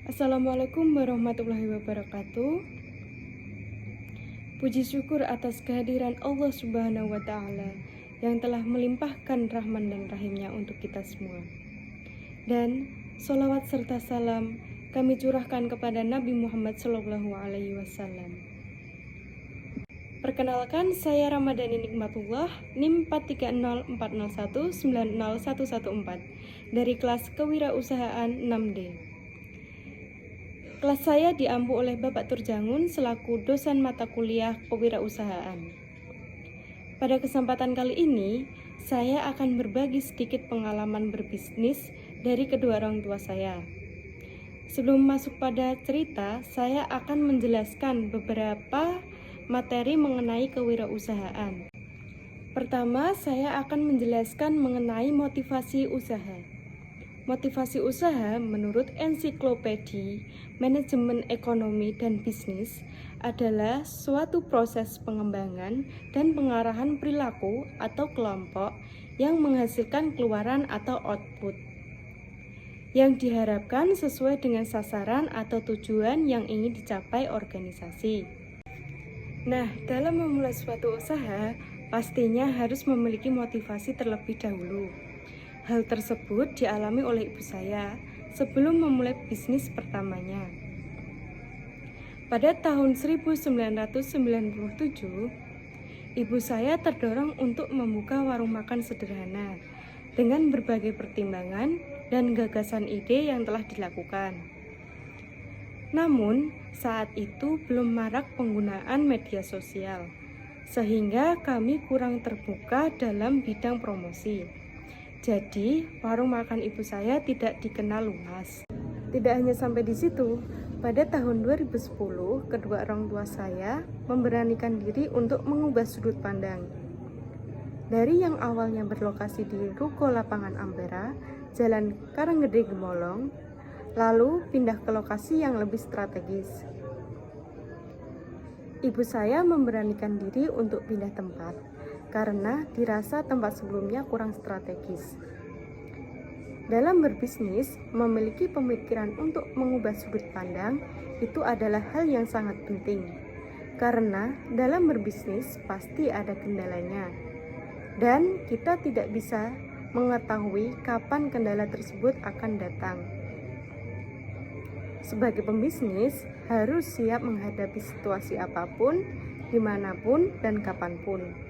Assalamualaikum warahmatullahi wabarakatuh. Puji syukur atas kehadiran Allah Subhanahu wa Ta'ala yang telah melimpahkan rahman dan rahimnya untuk kita semua. Dan sholawat serta salam kami curahkan kepada Nabi Muhammad SAW. Perkenalkan, saya Ramadhani Nikmatullah, NIM 43040190114 dari kelas Kewirausahaan 6D. Kelas saya diampu oleh Bapak Turjangun selaku dosen mata kuliah kewirausahaan. Pada kesempatan kali ini, saya akan berbagi sedikit pengalaman berbisnis dari kedua orang tua saya. Sebelum masuk pada cerita, saya akan menjelaskan beberapa materi mengenai kewirausahaan. Pertama, saya akan menjelaskan mengenai motivasi usaha. Motivasi usaha menurut Ensiklopedi Manajemen Ekonomi dan Bisnis adalah suatu proses pengembangan dan pengarahan perilaku atau kelompok yang menghasilkan keluaran atau output yang diharapkan sesuai dengan sasaran atau tujuan yang ingin dicapai organisasi. Nah, dalam memulai suatu usaha, pastinya harus memiliki motivasi terlebih dahulu. Hal tersebut dialami oleh ibu saya sebelum memulai bisnis pertamanya. Pada tahun 1997, ibu saya terdorong untuk membuka warung makan sederhana dengan berbagai pertimbangan dan gagasan ide yang telah dilakukan. Namun, saat itu belum marak penggunaan media sosial, sehingga kami kurang terbuka dalam bidang promosi. Jadi, warung makan ibu saya tidak dikenal luas. Tidak hanya sampai di situ, pada tahun 2010, kedua orang tua saya memberanikan diri untuk mengubah sudut pandang. Dari yang awalnya berlokasi di Ruko Lapangan Ampera, Jalan Karanggede Gemolong, lalu pindah ke lokasi yang lebih strategis. Ibu saya memberanikan diri untuk pindah tempat karena dirasa tempat sebelumnya kurang strategis. Dalam berbisnis, memiliki pemikiran untuk mengubah sudut pandang itu adalah hal yang sangat penting. Karena dalam berbisnis pasti ada kendalanya. Dan kita tidak bisa mengetahui kapan kendala tersebut akan datang. Sebagai pembisnis, harus siap menghadapi situasi apapun, dimanapun, dan kapanpun.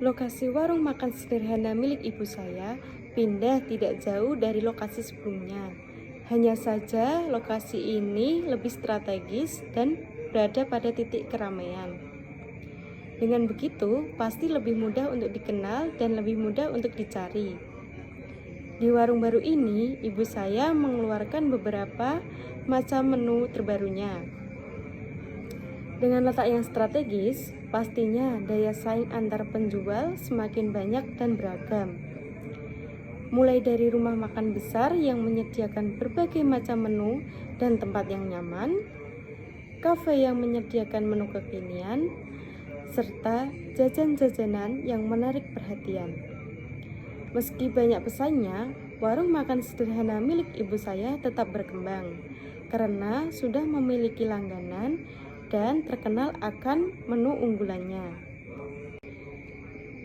Lokasi warung makan sederhana milik ibu saya pindah tidak jauh dari lokasi sebelumnya. Hanya saja lokasi ini lebih strategis dan berada pada titik keramaian. Dengan begitu, pasti lebih mudah untuk dikenal dan lebih mudah untuk dicari. Di warung baru ini, ibu saya mengeluarkan beberapa macam menu terbarunya. Dengan letak yang strategis, pastinya daya saing antar penjual semakin banyak dan beragam. Mulai dari rumah makan besar yang menyediakan berbagai macam menu dan tempat yang nyaman, kafe yang menyediakan menu kekinian, serta jajan-jajanan yang menarik perhatian. Meski banyak pesaingnya, warung makan sederhana milik ibu saya tetap berkembang karena sudah memiliki langganan dan terkenal akan menu unggulannya.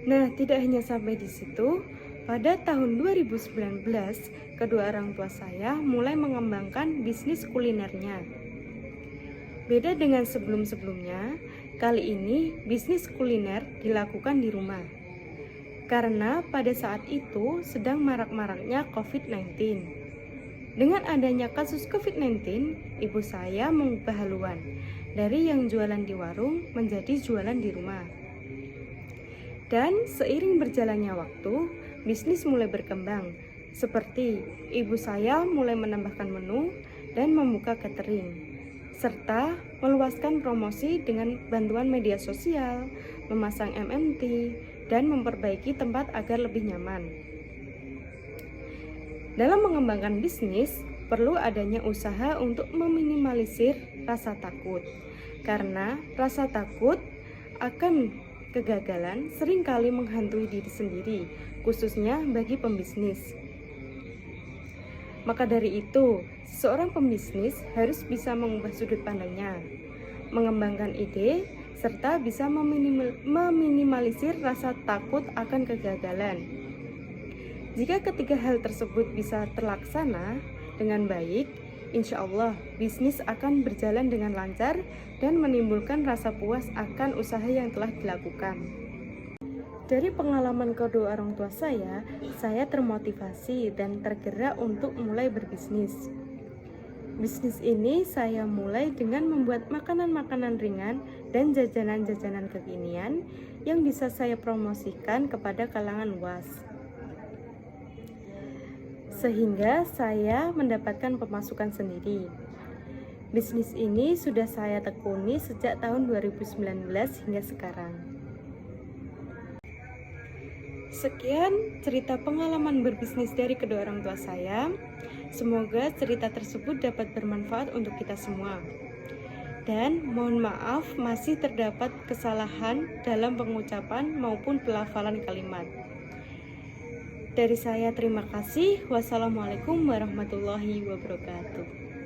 Nah, tidak hanya sampai di situ, pada tahun 2019, kedua orang tua saya mulai mengembangkan bisnis kulinernya. Beda dengan sebelum-sebelumnya, kali ini bisnis kuliner dilakukan di rumah. Karena pada saat itu sedang marak-maraknya COVID-19. Dengan adanya kasus COVID-19, ibu saya mengubah haluan dari yang jualan di warung menjadi jualan di rumah. Dan seiring berjalannya waktu, bisnis mulai berkembang. Seperti ibu saya mulai menambahkan menu dan membuka catering, serta meluaskan promosi dengan bantuan media sosial, memasang MMT, dan memperbaiki tempat agar lebih nyaman. Dalam mengembangkan bisnis, perlu adanya usaha untuk meminimalisir rasa takut. Karena rasa takut akan kegagalan seringkali menghantui diri sendiri, khususnya bagi pembisnis. Maka dari itu, seorang pembisnis harus bisa mengubah sudut pandangnya, mengembangkan ide, serta bisa meminimalisir rasa takut akan kegagalan. Jika ketiga hal tersebut bisa terlaksana dengan baik, insya Allah bisnis akan berjalan dengan lancar dan menimbulkan rasa puas akan usaha yang telah dilakukan. Dari pengalaman kedua orang tua saya termotivasi dan tergerak untuk mulai berbisnis. Bisnis ini saya mulai dengan membuat makanan-makanan ringan dan jajanan-jajanan kekinian yang bisa saya promosikan kepada kalangan luas. Sehingga saya mendapatkan pemasukan sendiri. Bisnis ini sudah saya tekuni sejak tahun 2019 hingga sekarang. Sekian cerita pengalaman berbisnis dari kedua orang tua saya. Semoga cerita tersebut dapat bermanfaat untuk kita semua. Dan mohon maaf masih terdapat kesalahan dalam pengucapan maupun pelafalan kalimat. Dari saya terima kasih. Wassalamualaikum warahmatullahi wabarakatuh.